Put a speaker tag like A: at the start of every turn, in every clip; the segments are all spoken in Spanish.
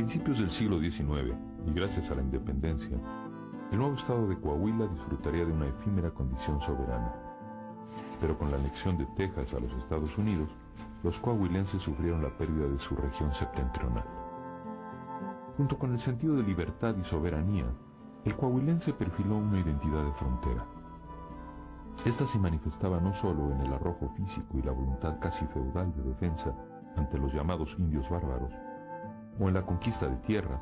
A: principios del siglo XIX, y gracias a la independencia, el nuevo estado de Coahuila disfrutaría de una efímera condición soberana. Pero con la anexión de Texas a los Estados Unidos, los coahuilenses sufrieron la pérdida de su región septentrional. Junto con el sentido de libertad y soberanía, el coahuilense perfiló una identidad de frontera. Esta se manifestaba no solo en el arrojo físico y la voluntad casi feudal de defensa ante los llamados indios bárbaros, o en la conquista de tierras,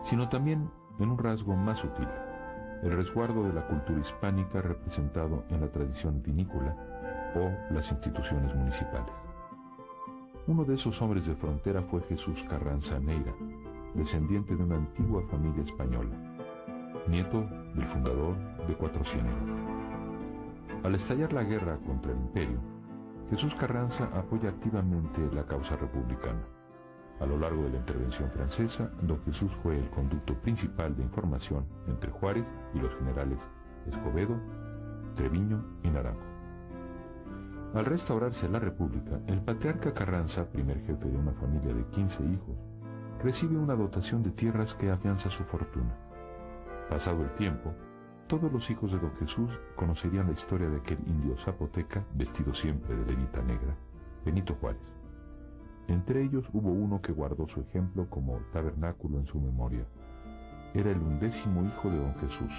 A: sino también en un rasgo más sutil, el resguardo de la cultura hispánica representado en la tradición vinícola o las instituciones municipales. Uno de esos hombres de frontera fue Jesús Carranza Neira, descendiente de una antigua familia española, nieto del fundador de Cuatro Ciénegas. Al estallar la guerra contra el imperio, Jesús Carranza apoya activamente la causa republicana. A lo largo de la intervención francesa, don Jesús fue el conducto principal de información entre Juárez y los generales Escobedo, Treviño y Naranjo. Al restaurarse la República, el patriarca Carranza, primer jefe de una familia de 15 hijos, recibe una dotación de tierras que afianza su fortuna. Pasado el tiempo, todos los hijos de don Jesús conocerían la historia de aquel indio zapoteca, vestido siempre de levita negra, Benito Juárez. Entre ellos hubo uno que guardó su ejemplo como tabernáculo en su memoria. Era el 11º hijo de don Jesús,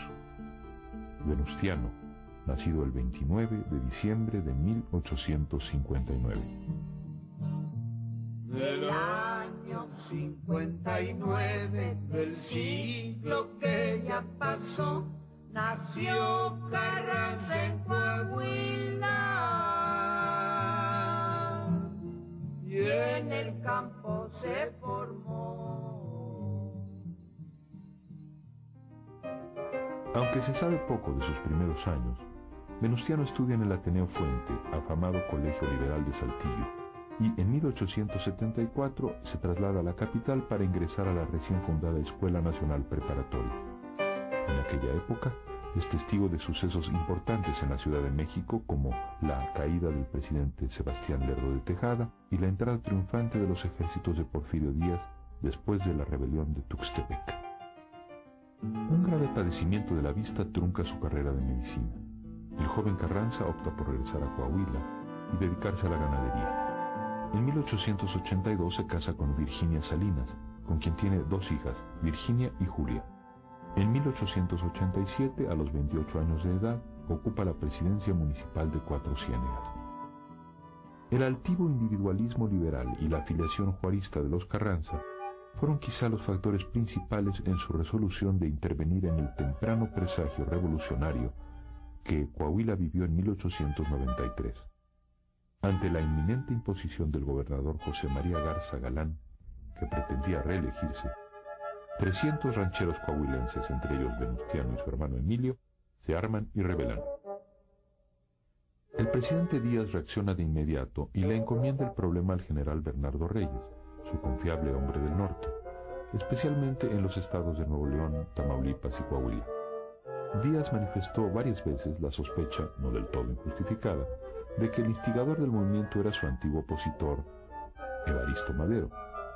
A: Venustiano, nacido el 29 de diciembre de 1859.
B: Del año 59 del siglo que ya pasó, nació Carranza en Coahuila, y en el campo se formó.
A: Aunque se sabe poco de sus primeros años, Venustiano estudia en el Ateneo Fuente, afamado Colegio Liberal de Saltillo, y en 1874 se traslada a la capital para ingresar a la recién fundada Escuela Nacional Preparatoria. En aquella época es testigo de sucesos importantes en la Ciudad de México, como la caída del presidente Sebastián Lerdo de Tejada y la entrada triunfante de los ejércitos de Porfirio Díaz después de la rebelión de Tuxtepec. Un grave padecimiento de la vista trunca su carrera de medicina. El joven Carranza opta por regresar a Coahuila y dedicarse a la ganadería. En 1882 se casa con Virginia Salinas, con quien tiene dos hijas, Virginia y Julia. En 1887, a los 28 años de edad, ocupa la presidencia municipal de Cuatro Ciénegas. El altivo individualismo liberal y la afiliación juarista de los Carranza fueron quizá los factores principales en su resolución de intervenir en el temprano presagio revolucionario que Coahuila vivió en 1893. Ante la inminente imposición del gobernador José María Garza Galán, que pretendía reelegirse, 300 rancheros coahuilenses, entre ellos Venustiano y su hermano Emilio, se arman y rebelan. El presidente Díaz reacciona de inmediato y le encomienda el problema al general Bernardo Reyes, su confiable hombre del norte, especialmente en los estados de Nuevo León, Tamaulipas y Coahuila. Díaz manifestó varias veces la sospecha, no del todo injustificada, de que el instigador del movimiento era su antiguo opositor, Evaristo Madero,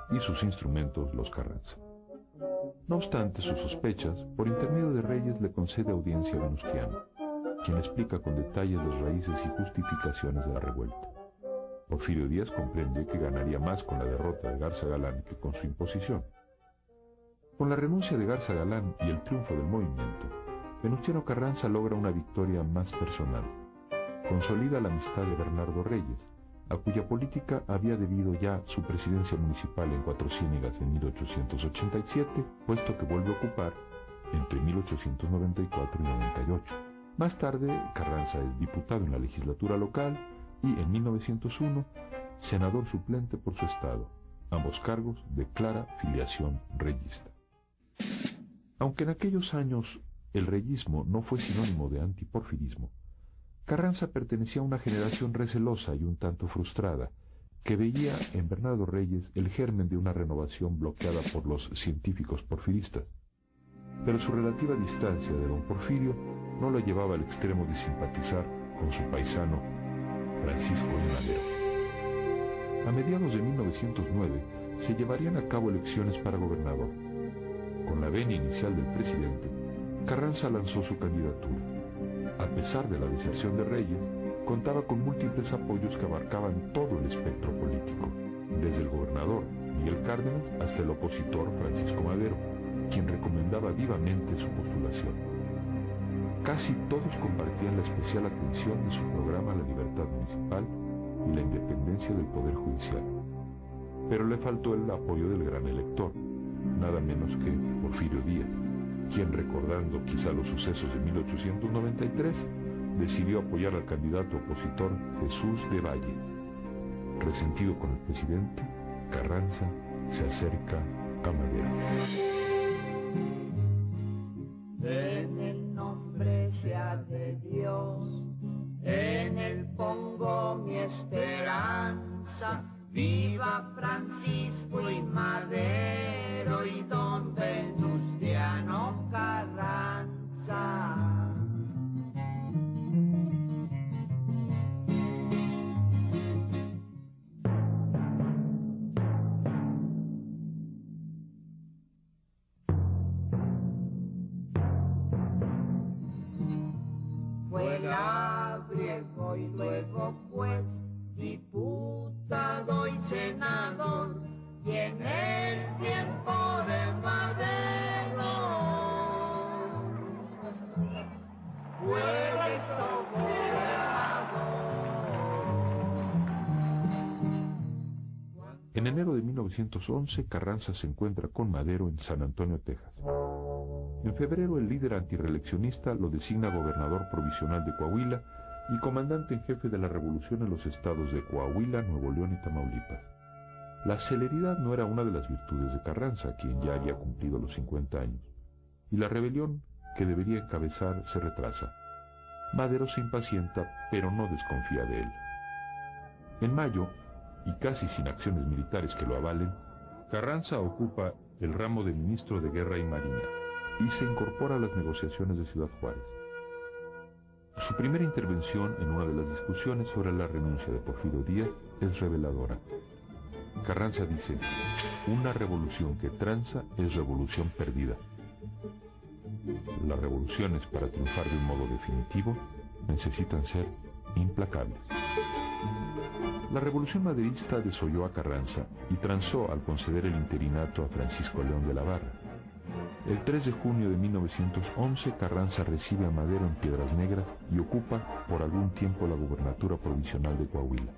A: y sus instrumentos, los Carranza. No obstante sus sospechas, por intermedio de Reyes le concede audiencia a Venustiano, quien explica con detalle las raíces y justificaciones de la revuelta. Porfirio Díaz comprende que ganaría más con la derrota de Garza Galán que con su imposición. Con la renuncia de Garza Galán y el triunfo del movimiento, Venustiano Carranza logra una victoria más personal. Consolida la amistad de Bernardo Reyes, a cuya política había debido ya su presidencia municipal en Cuatro Ciénegas en 1887, puesto que vuelve a ocupar entre 1894 y 98. Más tarde, Carranza es diputado en la legislatura local y, en 1901, senador suplente por su estado, ambos cargos de clara filiación reyista. Aunque en aquellos años el reyismo no fue sinónimo de antiporfirismo, Carranza pertenecía a una generación recelosa y un tanto frustrada, que veía en Bernardo Reyes el germen de una renovación bloqueada por los científicos porfiristas. Pero su relativa distancia de don Porfirio no lo llevaba al extremo de simpatizar con su paisano Francisco I. Madero. A mediados de 1909 se llevarían a cabo elecciones para gobernador. Con la venia inicial del presidente, Carranza lanzó su candidatura. A pesar de la deserción de Reyes, contaba con múltiples apoyos que abarcaban todo el espectro político, desde el gobernador Miguel Cárdenas hasta el opositor Francisco Madero, quien recomendaba vivamente su postulación. Casi todos compartían la especial atención de su programa a la libertad municipal y la independencia del Poder Judicial. Pero le faltó el apoyo del gran elector, nada menos que Porfirio Díaz, quien, recordando quizá los sucesos de 1893, decidió apoyar al candidato opositor Jesús de Valle. Resentido con el presidente, Carranza se acerca a Madero.
B: En el nombre sea de Dios, en él pongo mi esperanza. Viva Francisco y Madero y don Venustiano Carranza. Fue labriego y luego juez, diputado y senador, y en el tiempo de Madero fue electo gobernador.
A: En enero de 1911, Carranza se encuentra con Madero en San Antonio, Texas. En febrero, el líder antirreeleccionista lo designa gobernador provisional de Coahuila y comandante en jefe de la revolución en los estados de Coahuila, Nuevo León y Tamaulipas. La celeridad no era una de las virtudes de Carranza, quien ya había cumplido los 50 años, y la rebelión que debería encabezar se retrasa. Madero se impacienta, pero no desconfía de él. En mayo, y casi sin acciones militares que lo avalen, Carranza ocupa el ramo de ministro de Guerra y Marina y se incorpora a las negociaciones de Ciudad Juárez. Su primera intervención en una de las discusiones sobre la renuncia de Porfirio Díaz es reveladora. Carranza dice: una revolución que tranza es revolución perdida. Las revoluciones, para triunfar de un modo definitivo, necesitan ser implacables. La revolución maderista desolló a Carranza y transó al conceder el interinato a Francisco León de la Barra. El 3 de junio de 1911, Carranza recibe a Madero en Piedras Negras y ocupa por algún tiempo la gubernatura provisional de Coahuila.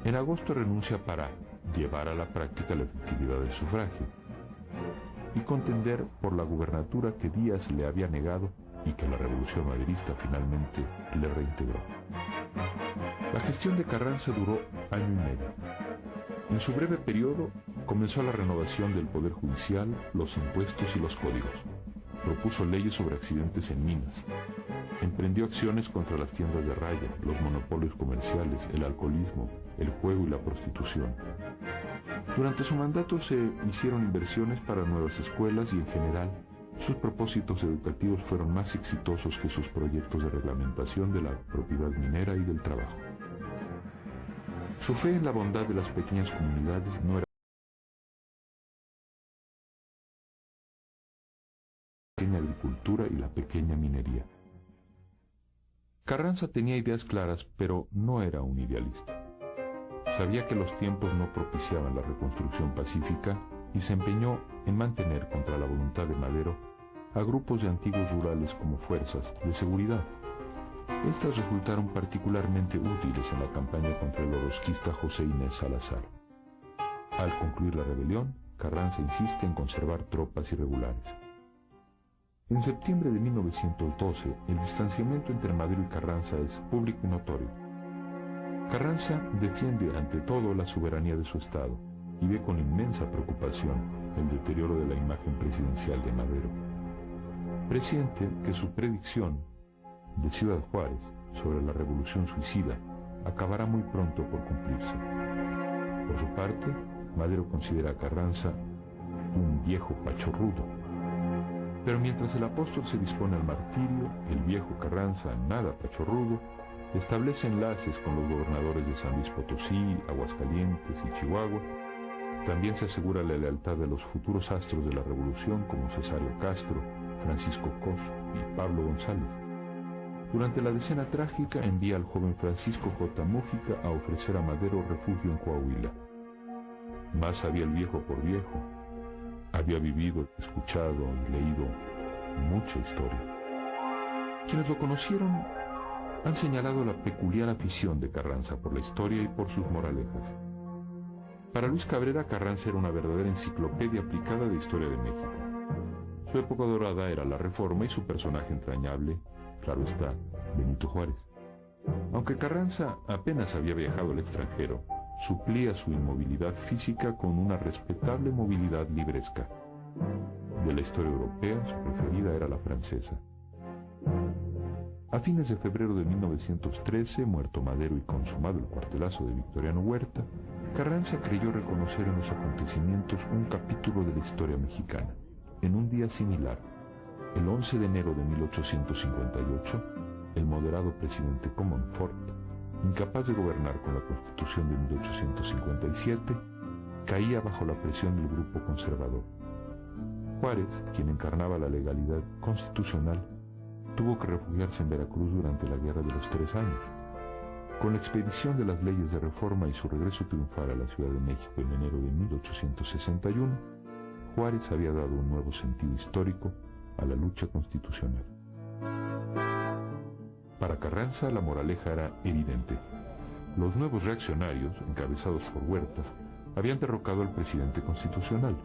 A: En agosto renuncia para llevar a la práctica la efectividad del sufragio y contender por la gubernatura que Díaz le había negado y que la revolución maderista finalmente le reintegró. La gestión de Carranza duró año y medio. En su breve periodo comenzó la renovación del Poder Judicial, los impuestos y los códigos. Propuso leyes sobre accidentes en minas. Emprendió acciones contra las tiendas de raya, los monopolios comerciales, el alcoholismo, el juego y la prostitución. Durante su mandato se hicieron inversiones para nuevas escuelas y, en general, sus propósitos educativos fueron más exitosos que sus proyectos de reglamentación de la propiedad minera y del trabajo. Su fe en la bondad de las pequeñas comunidades no era la pequeña agricultura y la pequeña minería. Carranza tenía ideas claras, pero no era un idealista. Sabía que los tiempos no propiciaban la reconstrucción pacífica y se empeñó en mantener contra la voluntad de Madero a grupos de antiguos rurales como fuerzas de seguridad. Estas resultaron particularmente útiles en la campaña contra el orozquista José Inés Salazar. Al concluir la rebelión, Carranza insiste en conservar tropas irregulares. En septiembre de 1912, el distanciamiento entre Madero y Carranza es público y notorio. Carranza defiende ante todo la soberanía de su estado y ve con inmensa preocupación el deterioro de la imagen presidencial de Madero. Presiente que su predicción de Ciudad Juárez sobre la revolución suicida acabará muy pronto por cumplirse. Por su parte, Madero considera a Carranza un viejo pachorrudo. Pero mientras el apóstol se dispone al martirio, el viejo Carranza, nada pachorrudo, establece enlaces con los gobernadores de San Luis Potosí, Aguascalientes y Chihuahua También se asegura la lealtad de los futuros astros de la revolución como Cesario Castro, Francisco Cos y Pablo González. Durante la decena trágica envía al joven Francisco J. Mújica a ofrecer a Madero refugio en Coahuila. Más sabía el viejo por viejo. Había vivido, escuchado y leído mucha historia. Quienes lo conocieron han señalado la peculiar afición de Carranza por la historia y por sus moralejas. Para Luis Cabrera, Carranza era una verdadera enciclopedia aplicada de historia de México. Su época dorada era la Reforma y su personaje entrañable, claro está, Benito Juárez. Aunque Carranza apenas había viajado al extranjero, suplía su inmovilidad física con una respetable movilidad libresca. De la historia europea, su preferida era la francesa. A fines de febrero de 1913, muerto Madero y consumado el cuartelazo de Victoriano Huerta, Carranza creyó reconocer en los acontecimientos un capítulo de la historia mexicana. En un día similar, el 11 de enero de 1858, el moderado presidente Comonfort, incapaz de gobernar con la Constitución de 1857, caía bajo la presión del grupo conservador. Juárez, quien encarnaba la legalidad constitucional, tuvo que refugiarse en Veracruz durante la Guerra de los 3 años. Con la expedición de las leyes de reforma y su regreso triunfal a la Ciudad de México en enero de 1861, Juárez había dado un nuevo sentido histórico a la lucha constitucional. Para Carranza la moraleja era evidente. Los nuevos reaccionarios, encabezados por Huerta, habían derrocado al presidente constitucional.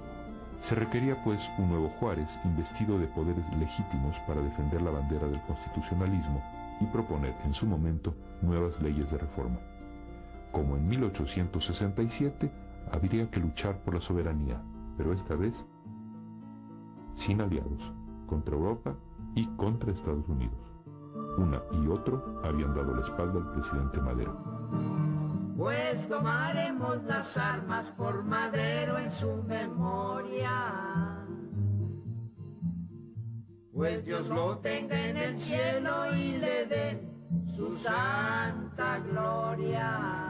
A: Se requería pues un nuevo Juárez investido de poderes legítimos para defender la bandera del constitucionalismo y proponer en su momento nuevas leyes de reforma. Como en 1867, habría que luchar por la soberanía, pero esta vez sin aliados, contra Europa y contra Estados Unidos. Una y otro habían dado la espalda al presidente Madero.
B: Pues tomaremos las armas por Madero en su memoria. Pues Dios lo tenga en el cielo y le dé su santa gloria.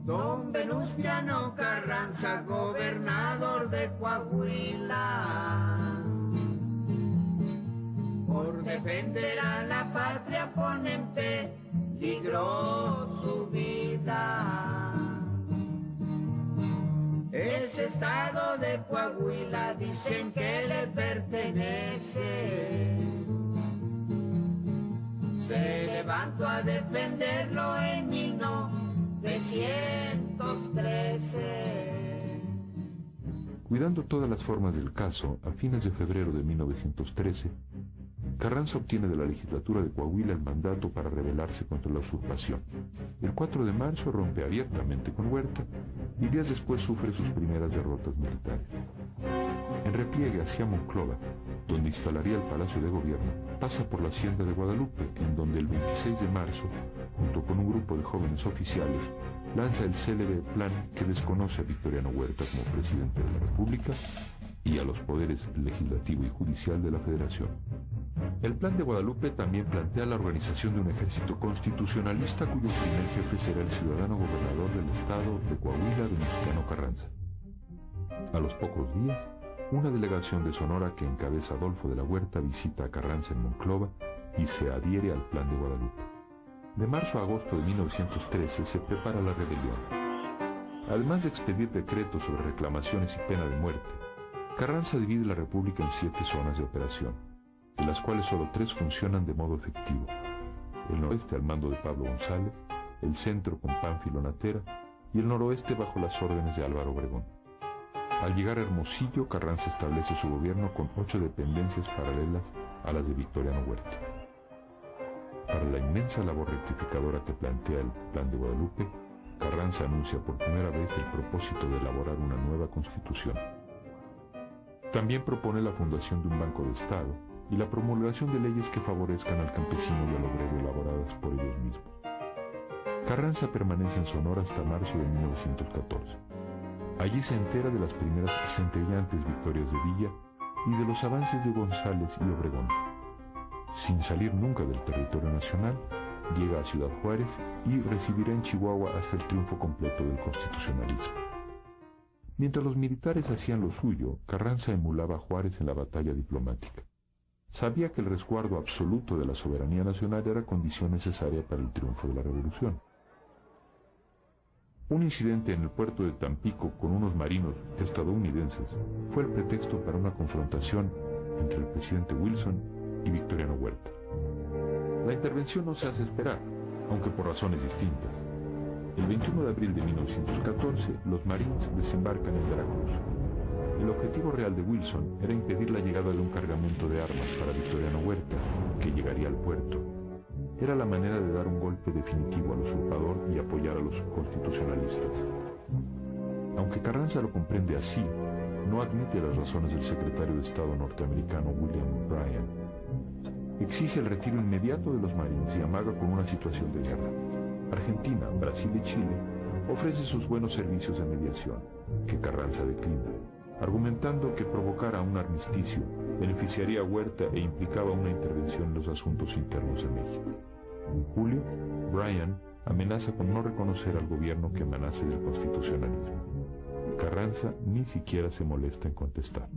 B: Don Venustiano Carranza, gobernador de Coahuila, por defender a la patria pone en peligro su vida. Ese estado de Coahuila dicen que le pertenece. Se levantó a defenderlo en 1913.
A: Cuidando todas las formas del caso, a fines de febrero de 1913, Carranza obtiene de la legislatura de Coahuila el mandato para rebelarse contra la usurpación. El 4 de marzo rompe abiertamente con Huerta y días después sufre sus primeras derrotas militares. En repliegue hacia Monclova, donde instalaría el Palacio de Gobierno, pasa por la Hacienda de Guadalupe, en donde el 26 de marzo, junto con un grupo de jóvenes oficiales, lanza el célebre plan que desconoce a Victoriano Huerta como presidente de la República y a los poderes legislativo y judicial de la Federación. El plan de Guadalupe también plantea la organización de un ejército constitucionalista cuyo primer jefe será el ciudadano gobernador del estado de Coahuila, Venustiano Carranza. A los pocos días, una delegación de Sonora que encabeza Adolfo de la Huerta visita a Carranza en Monclova y se adhiere al plan de Guadalupe. De marzo a agosto de 1913 se prepara la rebelión. Además de expedir decretos sobre reclamaciones y pena de muerte, Carranza divide la República en 7 zonas de operación, de las cuales solo 3 funcionan de modo efectivo: el noroeste al mando de Pablo González, el centro con Pánfilo Natera y el noroeste bajo las órdenes de Álvaro Obregón. Al llegar a Hermosillo, Carranza establece su gobierno con 8 dependencias paralelas a las de Victoriano Huerta. Para la inmensa labor rectificadora que plantea el Plan de Guadalupe, Carranza anuncia por primera vez el propósito de elaborar una nueva constitución. También propone la fundación de un Banco de Estado y la promulgación de leyes que favorezcan al campesino y al obrero elaboradas por ellos mismos. Carranza permanece en Sonora hasta marzo de 1914. Allí se entera de las primeras centelleantes victorias de Villa y de los avances de González y Obregón. Sin salir nunca del territorio nacional, llega a Ciudad Juárez y residirá en Chihuahua hasta el triunfo completo del constitucionalismo. Mientras los militares hacían lo suyo, Carranza emulaba a Juárez en la batalla diplomática. Sabía que el resguardo absoluto de la soberanía nacional era condición necesaria para el triunfo de la revolución. Un incidente en el puerto de Tampico con unos marinos estadounidenses fue el pretexto para una confrontación entre el presidente Wilson y Victoriano Huerta. La intervención no se hace esperar, aunque por razones distintas. El 21 de abril de 1914, los Marines desembarcan en Veracruz. El objetivo real de Wilson era impedir la llegada de un cargamento de armas para Victoriano Huerta, que llegaría al puerto. Era la manera de dar un golpe definitivo al usurpador y apoyar a los constitucionalistas. Aunque Carranza lo comprende así, no admite las razones del secretario de Estado norteamericano William Bryan. Exige el retiro inmediato de los Marines y amaga con una situación de guerra. Argentina, Brasil y Chile ofrecen sus buenos servicios de mediación, que Carranza declina, argumentando que provocar un armisticio beneficiaría a Huerta e implicaba una intervención en los asuntos internos de México. En julio, Bryan amenaza con no reconocer al gobierno que emanase del constitucionalismo. Carranza ni siquiera se molesta en contestar.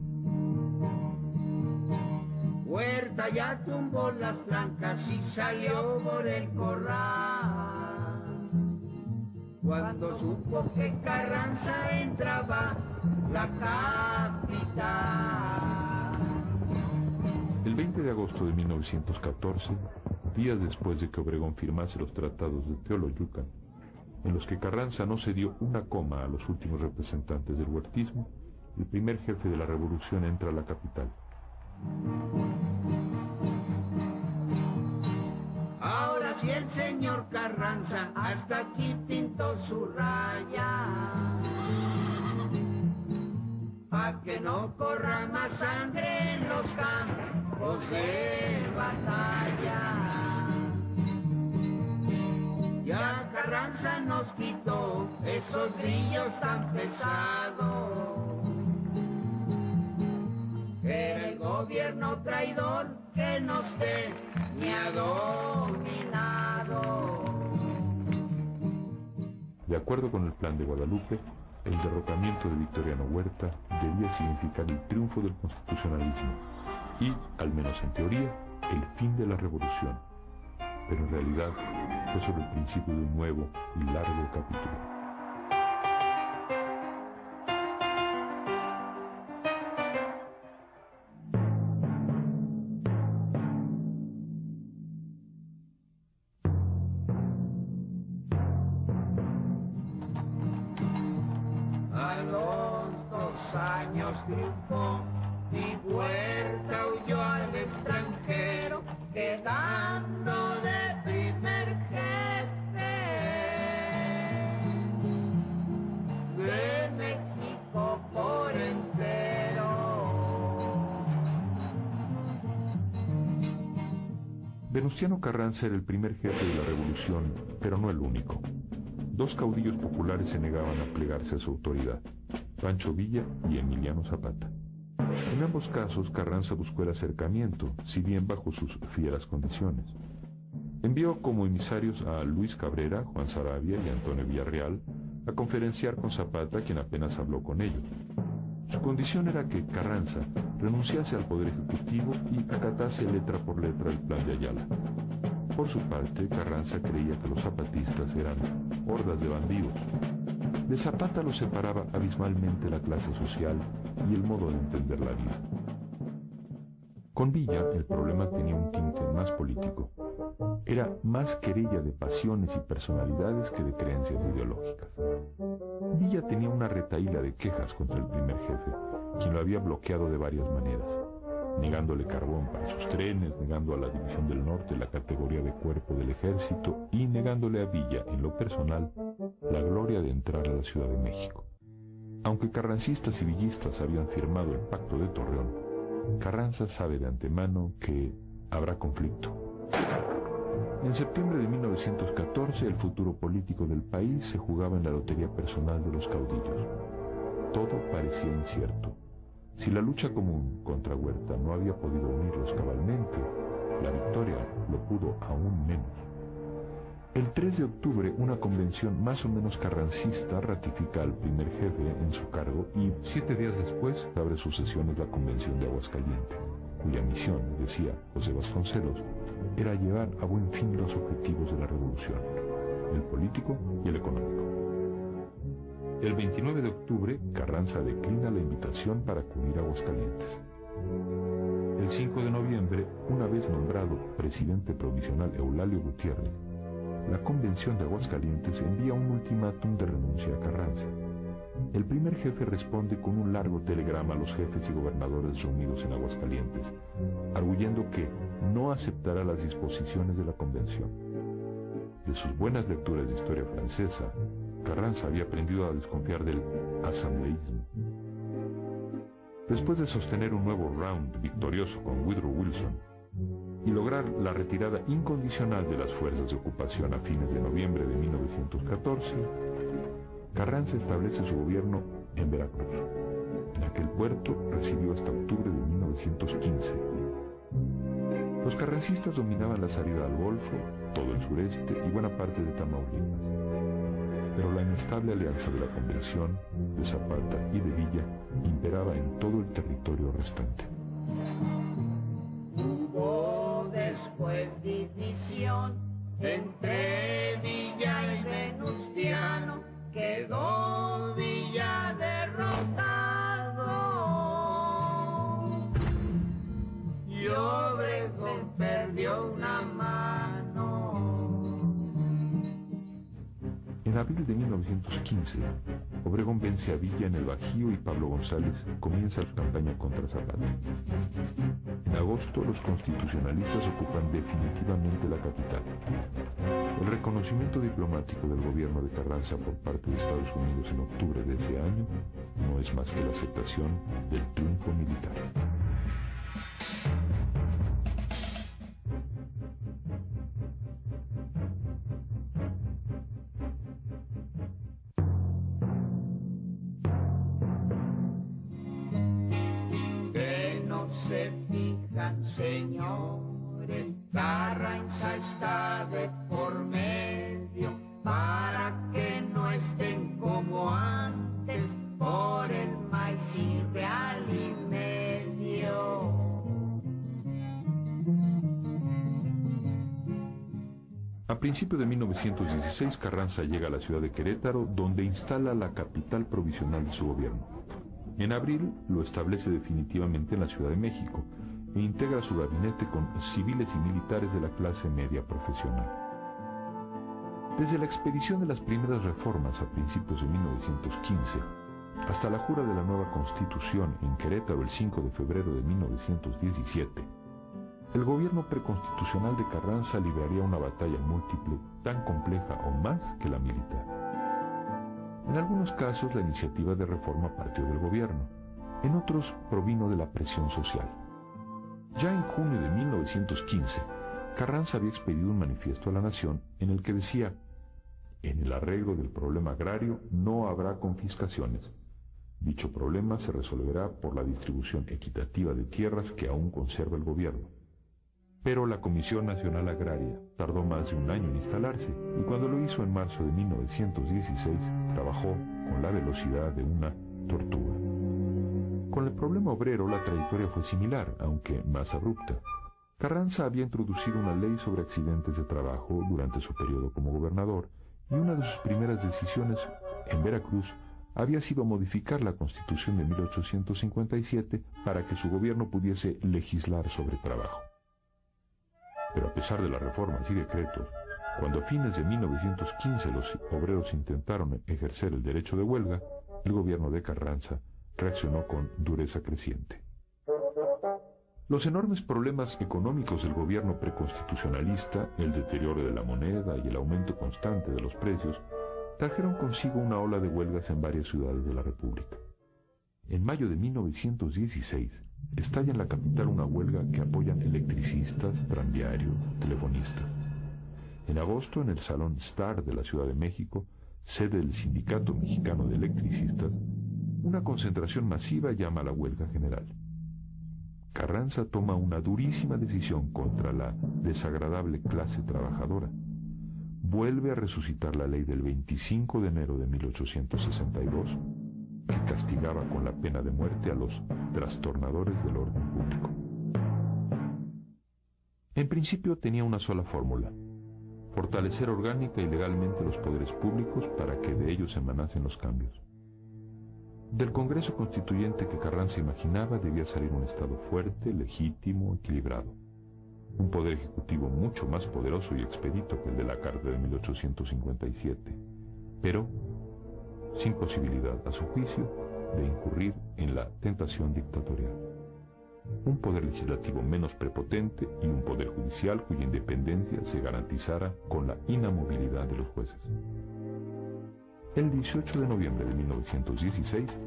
B: Huerta ya tumbó las blancas y salió por el corral. Cuando supo que Carranza entraba la capital.
A: El 20 de agosto de 1914, días después de que Obregón firmase los tratados de Teoloyucan, en los que Carranza no cedió una coma a los últimos representantes del huertismo, el primer jefe de la revolución entra a la capital.
B: Ahora sí el señor Carranza hasta aquí pintó su raya, pa' que no corra más sangre en los campos de batalla. Ya Carranza nos quitó esos grillos tan pesados. Era el gobierno traidor que nos tenía dominado.
A: De acuerdo con el Plan de Guadalupe, el derrocamiento de Victoriano Huerta debía significar el triunfo del constitucionalismo y, al menos en teoría, el fin de la revolución. Pero en realidad fue solo el principio de un nuevo y largo capítulo.
B: Años triunfó y Huerta huyó al extranjero, quedando de primer jefe de México por entero.
A: Venustiano Carranza era el primer jefe de la revolución, pero no el único. Dos caudillos populares se negaban a plegarse a su autoridad: Pancho Villa y Emiliano Zapata. En ambos casos, Carranza buscó el acercamiento, si bien bajo sus fieras condiciones. Envió como emisarios a Luis Cabrera, Juan Saravia y Antonio Villarreal a conferenciar con Zapata, quien apenas habló con ellos. Su condición era que Carranza renunciase al poder ejecutivo y acatase letra por letra el plan de Ayala. Por su parte, Carranza creía que los zapatistas eran hordas de bandidos. De Zapata lo separaba abismalmente la clase social y el modo de entender la vida. Con Villa el problema tenía un tinte más político. Era más querella de pasiones y personalidades que de creencias ideológicas. Villa tenía una retahíla de quejas contra el primer jefe, quien lo había bloqueado de varias maneras, negándole carbón para sus trenes, negando a la División del Norte la categoría de cuerpo del ejército y negándole a Villa, en lo personal, la gloria de entrar a la Ciudad de México. Aunque carrancistas y villistas habían firmado el Pacto de Torreón, Carranza sabe de antemano que habrá conflicto. En septiembre de 1914, el futuro político del país se jugaba en la lotería personal de los caudillos. Todo parecía incierto. Si la lucha común contra Huerta no había podido unirlos cabalmente, la victoria lo pudo aún menos. El 3 de octubre, una convención más o menos carrancista ratifica al primer jefe en su cargo y 7 días después abre sus sesiones la Convención de Aguascalientes, cuya misión, decía José Vasconcelos, era llevar a buen fin los objetivos de la revolución, el político y el económico. El 29 de octubre, Carranza declina la invitación para acudir a Aguascalientes. El 5 de noviembre, una vez nombrado presidente provisional Eulalio Gutiérrez, la Convención de Aguascalientes envía un ultimátum de renuncia a Carranza. El primer jefe responde con un largo telegrama a los jefes y gobernadores reunidos en Aguascalientes, arguyendo que no aceptará las disposiciones de la Convención. De sus buenas lecturas de historia francesa, Carranza había aprendido a desconfiar del asambleísmo. Después de sostener un nuevo round victorioso con Woodrow Wilson y lograr la retirada incondicional de las fuerzas de ocupación a fines de noviembre de 1914, Carranza establece su gobierno en Veracruz. En aquel puerto residió hasta octubre de 1915. Los carrancistas dominaban la salida al Golfo, todo el sureste y buena parte de Tamaulipas. Pero la inestable alianza de la Convención, de Zapata y de Villa imperaba en todo el territorio restante.
B: Hubo después división entre Villa y Venustiano, quedó Villa derrotado y Obregón perdió una mano.
A: En abril de 1915, Obregón vence a Villa en el Bajío y Pablo González comienza su campaña contra Zapata. En agosto, los constitucionalistas ocupan definitivamente la capital. El reconocimiento diplomático del gobierno de Carranza por parte de Estados Unidos en octubre de ese año no es más que la aceptación del triunfo militar.
B: Se fijan, señores, Carranza está de por medio, para que no estén como antes, por el maíz y real y medio.
A: A principios de 1916, Carranza llega a la ciudad de Querétaro, donde instala la capital provisional de su gobierno. En abril lo establece definitivamente en la Ciudad de México e integra su gabinete con civiles y militares de la clase media profesional. Desde la expedición de las primeras reformas a principios de 1915 hasta la jura de la nueva Constitución en Querétaro el 5 de febrero de 1917, el gobierno preconstitucional de Carranza libraría una batalla múltiple tan compleja o más que la militar. En algunos casos la iniciativa de reforma partió del gobierno, en otros provino de la presión social. Ya en junio de 1915, Carranza había expedido un manifiesto a la nación en el que decía: en el arreglo del problema agrario no habrá confiscaciones. Dicho problema se resolverá por la distribución equitativa de tierras que aún conserva el gobierno. Pero la Comisión Nacional Agraria tardó más de un año en instalarse y cuando lo hizo en marzo de 1916 trabajó con la velocidad de una tortuga. Con el problema obrero la trayectoria fue similar, aunque más abrupta. Carranza había introducido una ley sobre accidentes de trabajo durante su periodo como gobernador y una de sus primeras decisiones en Veracruz había sido modificar la Constitución de 1857 para que su gobierno pudiese legislar sobre trabajo. Pero a pesar de las reformas y decretos, cuando a fines de 1915 los obreros intentaron ejercer el derecho de huelga, el gobierno de Carranza reaccionó con dureza creciente. Los enormes problemas económicos del gobierno preconstitucionalista, el deterioro de la moneda y el aumento constante de los precios, trajeron consigo una ola de huelgas en varias ciudades de la República. En mayo de 1916, estalla en la capital una huelga que apoyan electricistas, tranviarios, telefonistas. En agosto, en el Salón Star de la Ciudad de México, sede del Sindicato Mexicano de Electricistas, Una concentración masiva llama a la huelga general. Carranza toma una durísima decisión contra la desagradable clase trabajadora. Vuelve a resucitar la ley del 25 de enero de 1862, que castigaba con la pena de muerte a los trastornadores del orden público. En principio tenía una sola fórmula: fortalecer orgánica y legalmente los poderes públicos para que de ellos emanasen los cambios. Del Congreso Constituyente que Carranza imaginaba debía salir un Estado fuerte, legítimo, equilibrado. Un poder ejecutivo mucho más poderoso y expedito que el de la Carta de 1857, pero sin posibilidad, a su juicio, de incurrir en la tentación dictatorial. Un poder legislativo menos prepotente y un poder judicial cuya independencia se garantizara con la inamovilidad de los jueces. El 18 de noviembre de 1916,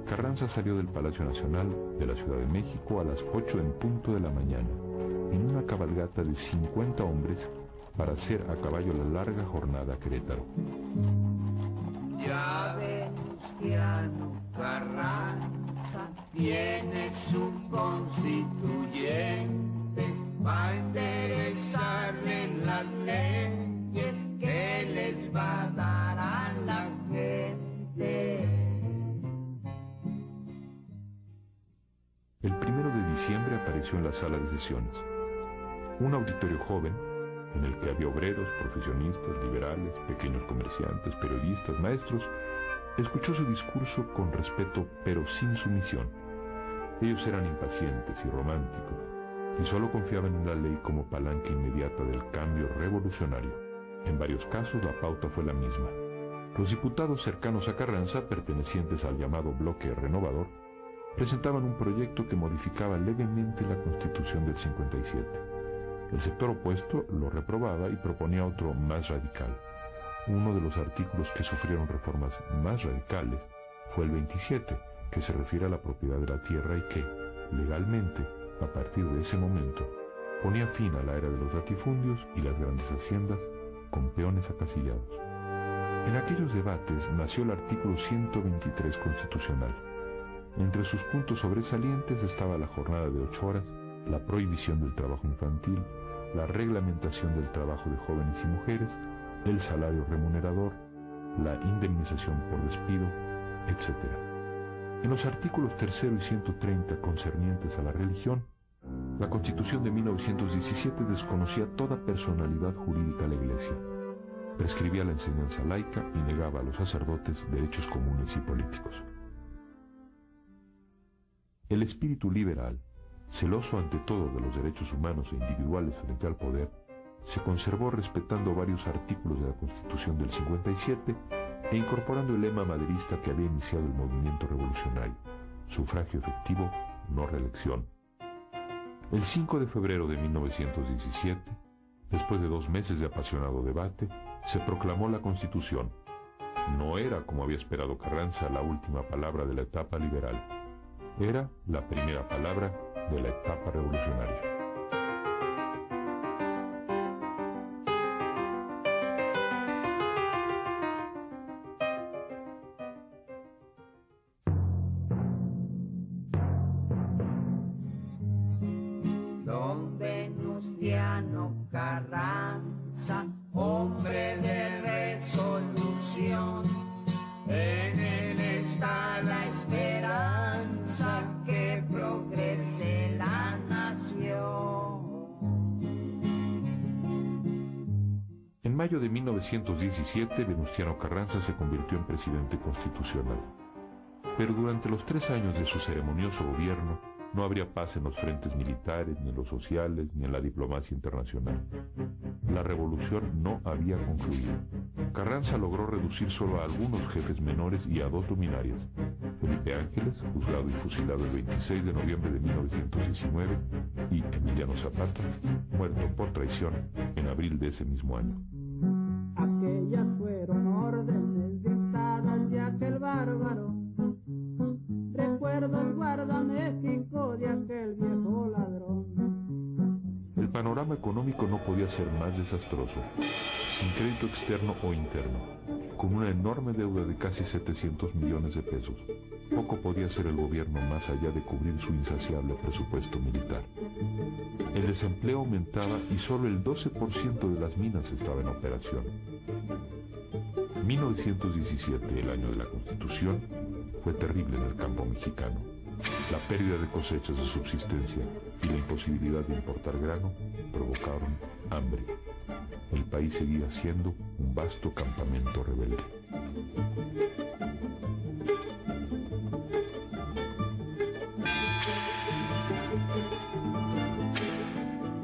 A: Carranza salió del Palacio Nacional de la Ciudad de México a las 8 en punto de la mañana, en una cabalgata de 50 hombres para hacer a caballo la larga jornada a Querétaro.
B: Ya Venustiano Carranza tiene su constituyente, va a enderezarle las leyes que les va a dar a la gente.
A: El 1 de diciembre apareció en la sala de sesiones un auditorio joven en el que había obreros, profesionistas, liberales, pequeños comerciantes, periodistas, maestros. Escuchó su discurso con respeto pero sin sumisión. Ellos eran impacientes y románticos y solo confiaban en la ley como palanca inmediata del cambio revolucionario. En varios casos la pauta fue la misma. Los diputados cercanos a Carranza, pertenecientes al llamado bloque renovador, presentaban un proyecto que modificaba levemente la Constitución del 57. El sector opuesto lo reprobaba y proponía otro más radical. Uno de los artículos que sufrieron reformas más radicales fue el 27, que se refiere a la propiedad de la tierra y que, legalmente, a partir de ese momento, ponía fin a la era de los latifundios y las grandes haciendas con peones acasillados. En aquellos debates nació el artículo 123 constitucional. Entre sus puntos sobresalientes estaba la jornada de 8 horas, la prohibición del trabajo infantil, la reglamentación del trabajo de jóvenes y mujeres, el salario remunerador, la indemnización por despido, etc. En los artículos 3 y 130 concernientes a la religión, la Constitución de 1917 desconocía toda personalidad jurídica a la Iglesia, prescribía la enseñanza laica y negaba a los sacerdotes derechos comunes y políticos. El espíritu liberal, celoso ante todo de los derechos humanos e individuales frente al poder, se conservó respetando varios artículos de la Constitución del 57 e incorporando el lema maderista que había iniciado el movimiento revolucionario: sufragio efectivo, no reelección. El 5 de febrero de 1917, después de 2 meses de apasionado debate, se proclamó la Constitución. No era, como había esperado Carranza, la última palabra de la etapa liberal. Era la primera palabra de la etapa revolucionaria.
B: Don Venustiano Carranza, hombre de resolución, en él está la esperanza que progrese la nación.
A: En mayo de 1917, Venustiano Carranza se convirtió en presidente constitucional. Pero durante los 3 años de su ceremonioso gobierno, no habría paz en los frentes militares, ni en los sociales, ni en la diplomacia internacional. La revolución no había concluido. Carranza logró reducir solo a algunos jefes menores y a 2 luminarias: Felipe Ángeles, juzgado y fusilado el 26 de noviembre de 1919, y Emiliano Zapata, muerto por traición en abril de ese mismo año.
C: Aquellas fueron órdenes dictadas de aquel bárbaro. Recuerdos guarda México de aquel viejo ladrón.
A: El panorama económico no podía ser más desastroso, sin crédito externo o interno, con una enorme deuda de casi 700 millones de pesos, poco podía hacer el gobierno más allá de cubrir su insaciable presupuesto militar. El desempleo aumentaba y solo el 12% de las minas estaba en operación. 1917, el año de la Constitución, fue terrible en el campo mexicano. La pérdida de cosechas de subsistencia y la imposibilidad de importar grano provocaron hambre. El país seguía siendo un vasto campamento rebelde.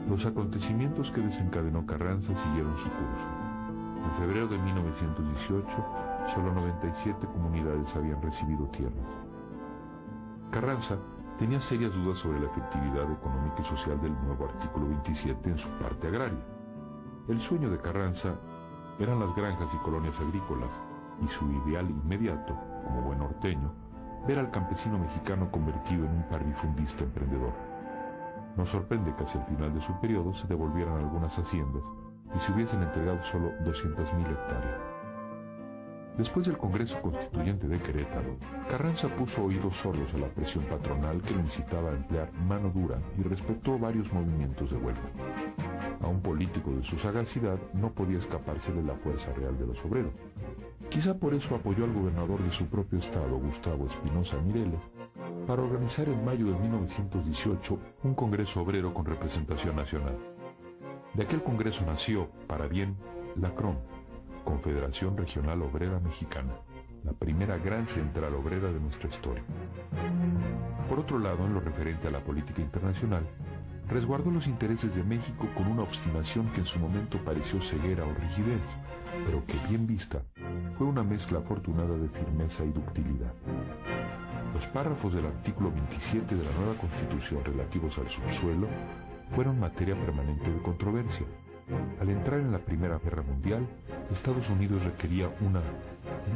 A: Los acontecimientos que desencadenó Carranza siguieron su curso. En febrero de 1918, solo 97 comunidades habían recibido tierras. Carranza tenía serias dudas sobre la efectividad económica y social del nuevo artículo 27 en su parte agraria. El sueño de Carranza eran las granjas y colonias agrícolas, y su ideal inmediato, como buen norteño, ver al campesino mexicano convertido en un parvifundista emprendedor. No sorprende que hacia el final de su periodo se devolvieran algunas haciendas y se hubiesen entregado solo 200,000 hectáreas. Después del Congreso Constituyente de Querétaro, Carranza puso oídos sordos a la presión patronal que lo incitaba a emplear mano dura y respetó varios movimientos de huelga. A un político de su sagacidad no podía escaparse de la fuerza real de los obreros. Quizá por eso apoyó al gobernador de su propio estado, Gustavo Espinosa Mireles, para organizar en mayo de 1918 un Congreso Obrero con representación nacional. De aquel Congreso nació, para bien, la CROM, Confederación Regional Obrera Mexicana, la primera gran central obrera de nuestra historia. Por otro lado, en lo referente a la política internacional, resguardó los intereses de México con una obstinación que en su momento pareció ceguera o rigidez, pero que bien vista fue una mezcla afortunada de firmeza y ductilidad. Los párrafos del artículo 27 de la nueva Constitución relativos al subsuelo fueron materia permanente de controversia. Al entrar en la Primera Guerra Mundial, Estados Unidos requería una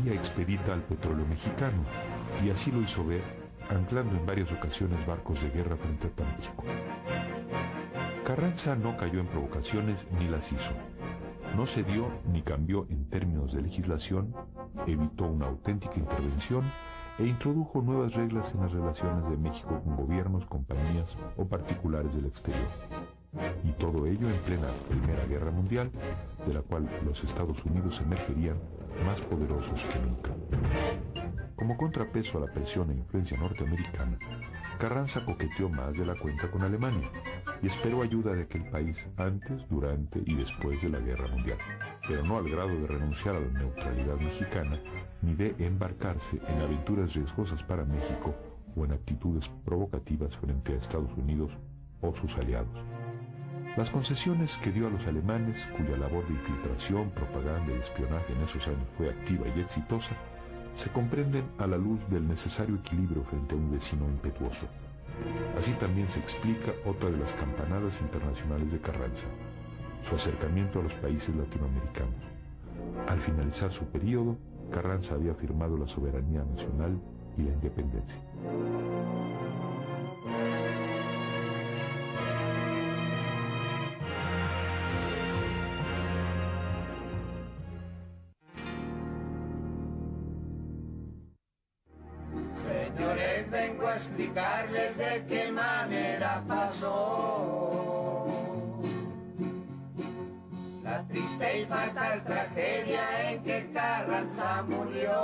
A: vía expedita al petróleo mexicano, y así lo hizo ver, anclando en varias ocasiones barcos de guerra frente a Tampico. Carranza no cayó en provocaciones ni las hizo. No cedió ni cambió en términos de legislación, evitó una auténtica intervención e introdujo nuevas reglas en las relaciones de México con gobiernos, compañías o particulares del exterior. Y todo ello en plena Primera Guerra Mundial, de la cual los Estados Unidos emergerían más poderosos que nunca. Como contrapeso a la presión e influencia norteamericana, Carranza coqueteó más de la cuenta con Alemania y esperó ayuda de aquel país antes, durante y después de la Guerra Mundial, pero no al grado de renunciar a la neutralidad mexicana ni de embarcarse en aventuras riesgosas para México o en actitudes provocativas frente a Estados Unidos o sus aliados. Las concesiones que dio a los alemanes, cuya labor de infiltración, propaganda y espionaje en esos años fue activa y exitosa, se comprenden a la luz del necesario equilibrio frente a un vecino impetuoso. Así también se explica otra de las campanadas internacionales de Carranza, su acercamiento a los países latinoamericanos. Al finalizar su periodo, Carranza había firmado la soberanía nacional y la independencia.
B: Señores, vengo a explicarles de qué manera pasó la triste y fatal tragedia en que Carranza murió.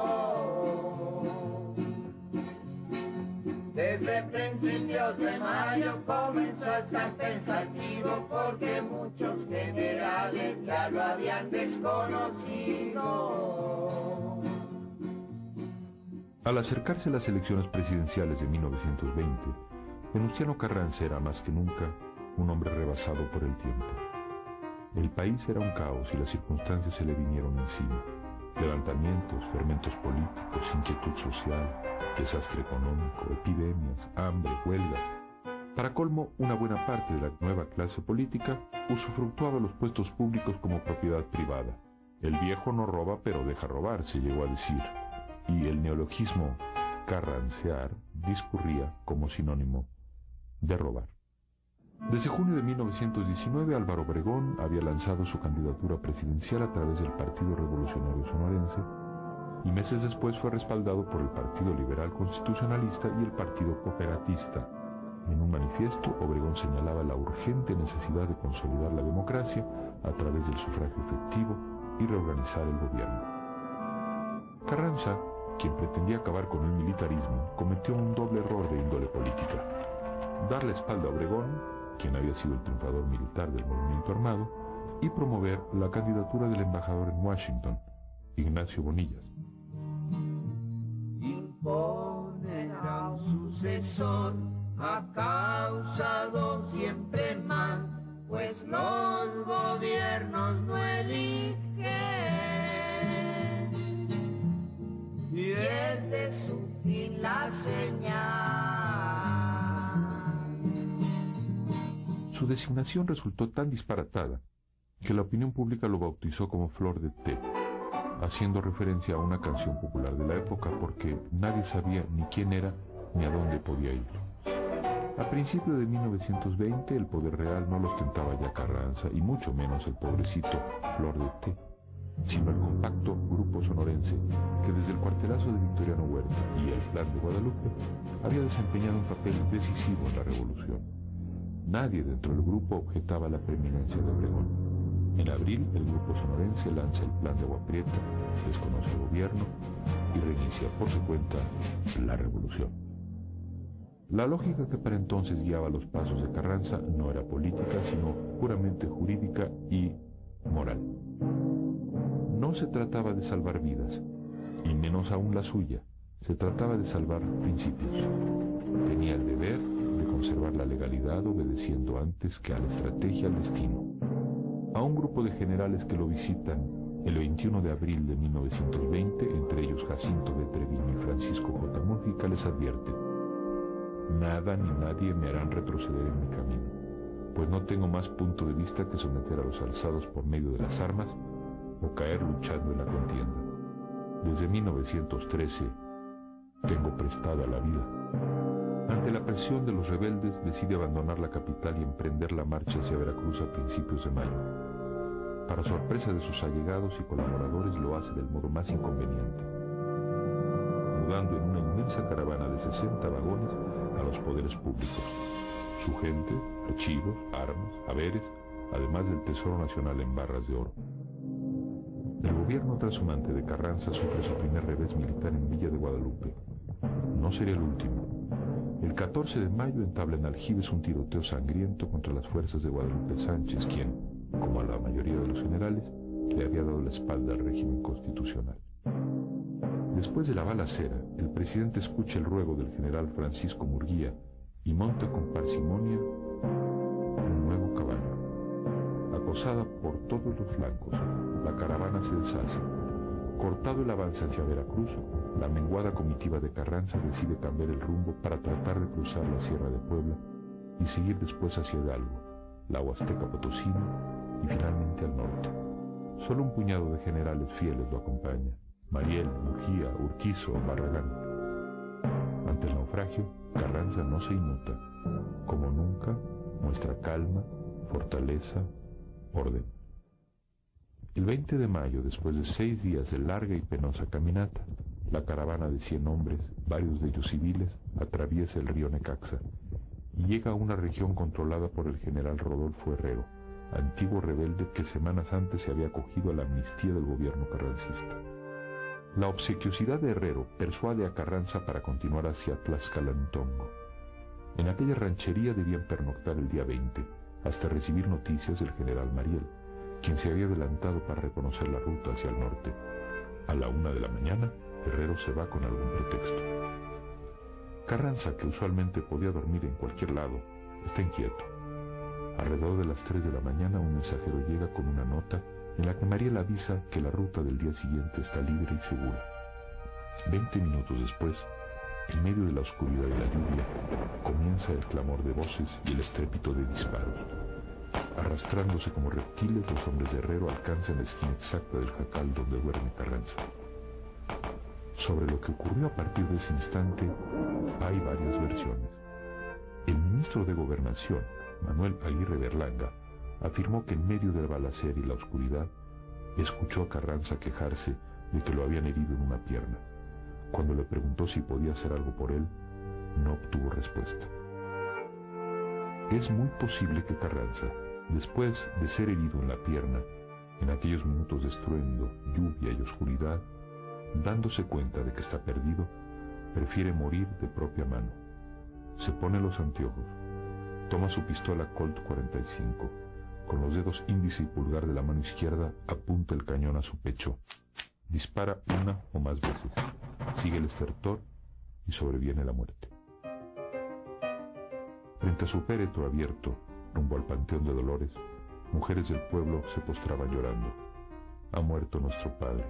B: Desde principios de mayo comenzó a estar pensativo porque muchos generales ya lo habían desconocido.
A: Al acercarse las elecciones presidenciales de 1920, Venustiano Carranza era más que nunca un hombre rebasado por el tiempo. El país era un caos y las circunstancias se le vinieron encima. Levantamientos, fermentos políticos, inquietud social, desastre económico, epidemias, hambre, huelgas. Para colmo, una buena parte de la nueva clase política usufructuaba los puestos públicos como propiedad privada. El viejo no roba, pero deja robar, se llegó a decir. Y el neologismo carrancear discurría como sinónimo de robar. Desde junio de 1919, Álvaro Obregón había lanzado su candidatura presidencial a través del Partido Revolucionario Sonorense y meses después fue respaldado por el Partido Liberal Constitucionalista y el Partido Cooperatista. En un manifiesto, Obregón señalaba la urgente necesidad de consolidar la democracia a través del sufragio efectivo y reorganizar el gobierno. Carranza, quien pretendía acabar con el militarismo, cometió un doble error de índole política: dar la espalda a Obregón, quien había sido el triunfador militar del movimiento armado, y promover la candidatura del embajador en Washington, Ignacio Bonillas.
B: Imponen a un sucesor, ha causado siempre mal, pues los gobiernos no eligen, y es de su fin la señal.
A: Su designación resultó tan disparatada que la opinión pública lo bautizó como Flor de Té, haciendo referencia a una canción popular de la época, porque nadie sabía ni quién era ni a dónde podía ir. A principios de 1920 el poder real no lo ostentaba ya Carranza, y mucho menos el pobrecito Flor de Té, sino el compacto grupo sonorense que desde el cuartelazo de Victoriano Huerta y el Plan de Guadalupe había desempeñado un papel decisivo en la revolución. Nadie dentro del grupo objetaba la preeminencia de Obregón. En abril, el grupo sonorense lanza el Plan de Agua Prieta, desconoce el gobierno y reinicia por su cuenta la revolución. La lógica que para entonces guiaba los pasos de Carranza no era política, sino puramente jurídica y moral. No se trataba de salvar vidas, y menos aún la suya. Se trataba de salvar principios. Tenía el deber de conservar la legalidad, obedeciendo antes que a la estrategia al destino. A un grupo de generales que lo visitan el 21 de abril de 1920, entre ellos Jacinto de Treviño y Francisco J. Mújica, les advierte: nada ni nadie me harán retroceder en mi camino, pues no tengo más punto de vista que someter a los alzados por medio de las armas o caer luchando en la contienda. Desde 1913 tengo prestada la vida. Ante la presión de los rebeldes, decide abandonar la capital y emprender la marcha hacia Veracruz a principios de mayo. Para sorpresa de sus allegados y colaboradores, lo hace del modo más inconveniente, mudando en una inmensa caravana de 60 vagones a los poderes públicos, su gente, archivos, armas, haberes, además del Tesoro Nacional en barras de oro. El gobierno trashumante de Carranza sufre su primer revés militar en Villa de Guadalupe. No sería el último. El 14 de mayo entabla en Aljibes un tiroteo sangriento contra las fuerzas de Guadalupe Sánchez, quien, como a la mayoría de los generales, le había dado la espalda al régimen constitucional. Después de la balacera, el presidente escucha el ruego del general Francisco Murguía y monta con parsimonia un nuevo caballo. Acosada por todos los flancos, la caravana se deshace. Cortado el avance hacia Veracruz, la menguada comitiva de Carranza decide cambiar el rumbo para tratar de cruzar la Sierra de Puebla y seguir después hacia Hidalgo, la Huasteca Potosina y finalmente al norte. Solo un puñado de generales fieles lo acompaña: Mariel, Mujía, Urquizo, Barragán. Ante el naufragio, Carranza no se inmuta. Como nunca, muestra calma, fortaleza, orden. El 20 de mayo, después de 6 días de larga y penosa caminata, la caravana de 100 hombres, varios de ellos civiles, atraviesa el río Necaxa y llega a una región controlada por el general Rodolfo Herrero, antiguo rebelde que semanas antes se había acogido a la amnistía del gobierno carrancista. La obsequiosidad de Herrero persuade a Carranza para continuar hacia Tlaxcalantongo. En aquella ranchería debían pernoctar el día 20, hasta recibir noticias del general Mariel, quien se había adelantado para reconocer la ruta hacia el norte. A la 1 de la mañana, Herrero se va con algún pretexto. Carranza, que usualmente podía dormir en cualquier lado, está inquieto. Alrededor de las 3 de la mañana, un mensajero llega con una nota en la que Mariel avisa que la ruta del día siguiente está libre y segura. 20 minutos después, en medio de la oscuridad y la lluvia, comienza el clamor de voces y el estrépito de disparos. Arrastrándose como reptiles, los hombres de Herrero alcanzan la esquina exacta del jacal donde duerme Carranza. Sobre lo que ocurrió a partir de ese instante, hay varias versiones. El ministro de Gobernación, Manuel Aguirre Berlanga, afirmó que en medio del balacera y la oscuridad, escuchó a Carranza quejarse de que lo habían herido en una pierna. Cuando le preguntó si podía hacer algo por él, no obtuvo respuesta. Es muy posible que Carranza, después de ser herido en la pierna, en aquellos minutos de estruendo, lluvia y oscuridad, dándose cuenta de que está perdido, prefiere morir de propia mano. Se pone los anteojos, toma su pistola Colt 45, con los dedos índice y pulgar de la mano izquierda apunta el cañón a su pecho, dispara una o más veces, sigue el estertor y sobreviene la muerte. Frente a su féretro abierto, rumbo al Panteón de Dolores, mujeres del pueblo se postraban llorando. Ha muerto nuestro padre.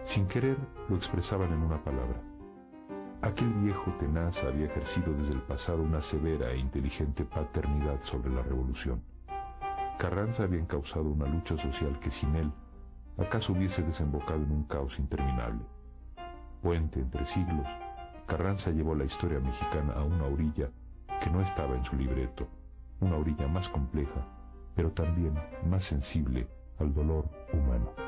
A: Sin querer, lo expresaban en una palabra. Aquel viejo tenaz había ejercido desde el pasado una severa e inteligente paternidad sobre la revolución. Carranza había encauzado una lucha social que sin él, acaso hubiese desembocado en un caos interminable. Puente entre siglos, Carranza llevó la historia mexicana a una orilla que no estaba en su libreto, una orilla más compleja, pero también más sensible al dolor humano.